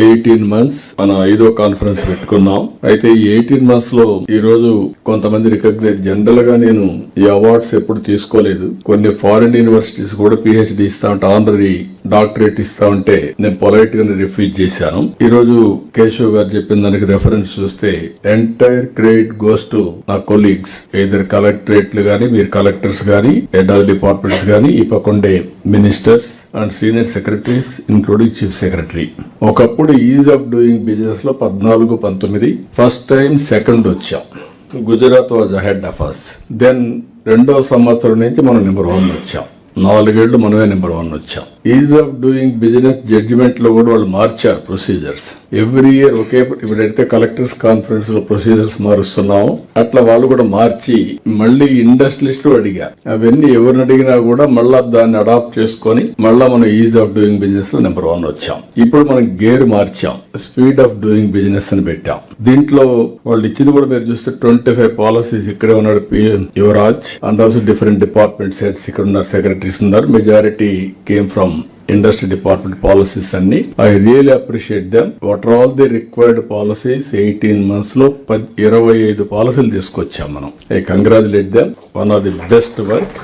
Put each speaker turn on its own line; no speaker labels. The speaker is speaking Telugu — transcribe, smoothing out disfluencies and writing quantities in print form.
18 months మనం 5వ కాన్ఫరెన్స్ పెట్టుకున్నాం. అయితే ఈ 18 months లో ఈ రోజు కొంతమంది రికగ్నైజ్, జనరల్ గా నేను ఈ అవార్డ్స్ ఎప్పుడు తీసుకోలేదు. కొన్ని ఫారిన్ యూనివర్సిటీస్ కూడా PhD ఇస్తా ఉంటే, ఆనరీ డాక్టరేట్ ఇస్తా ఉంటే నేను పొలైట్ గా రిఫ్యూజ్ చేశాను. ఈ రోజు కేశవ్ గారు చెప్పిన దానికి రెఫరెన్స్ చూస్తే ఎంటైర్ క్రెడిట్ గోస్ టు నా కొలీగ్స్, ఇద్దరు కలెక్టరేట్లు గానీ, మీరు కలెక్టర్స్ గానీ, హెడ్ ఆఫ్ డిపార్ట్మెంట్స్ గానీ, ఈ పక్కండే ministers and senior secretaries including chief secretary. ఒకప్పుడు ఈజ్ ఆఫ్ డూయింగ్ బిజినెస్ లో 14-19 ఫస్ట్ టైం సెకండ్ వచ్చాం. Gujarat was ahead of us. Then 2వ సంవత్సరం నుంచి మనం నెంబర్ 1 వచ్చాం. 4 ఏళ్లు మనమే నెంబర్ 1 వచ్చాం. Ease of doing business judgement లో కూడా వాళ్ళు మార్చారు ప్రొసీజర్స్. ఎవ్రీ ఇయర్ ఒకే, ఇప్పుడైతే కలెక్టర్స్ కాన్ఫరెన్స్ లో ప్రొసీజర్స్ మారుస్తున్నాము, అట్లా వాళ్ళు కూడా మార్చి మళ్ళీ ఇండస్ట్రియలిస్ట్ అడిగా. అవన్నీ ఎవరిని అడిగినా కూడా మళ్ళా దాన్ని అడాప్ట్ చేసుకొని మళ్ళా మనం ఈజ్ ఆఫ్ డూయింగ్ బిజినెస్ లో నెంబర్ 1 వచ్చాం. ఇప్పుడు మనం గేర్ మార్చాం, స్పీడ్ ఆఫ్ డూయింగ్ బిజినెస్ అని పెట్టాం. దీంట్లో వాళ్ళు ఇచ్చింది కూడా మీరు చూస్తే 25 పాలసీస్ ఇక్కడే ఉన్నాడు Yuvaraj, and also different department heads ఇక్కడ ఉన్నారు, సెక్రటరీస్ ఉన్నారు. Majority came from industry department policies అన్ని. I really appreciate them. What are all the required policies 18 months లో 25 పాలసీలు తీసుకొచ్చాం మనం. I congratulate them. One of the best work.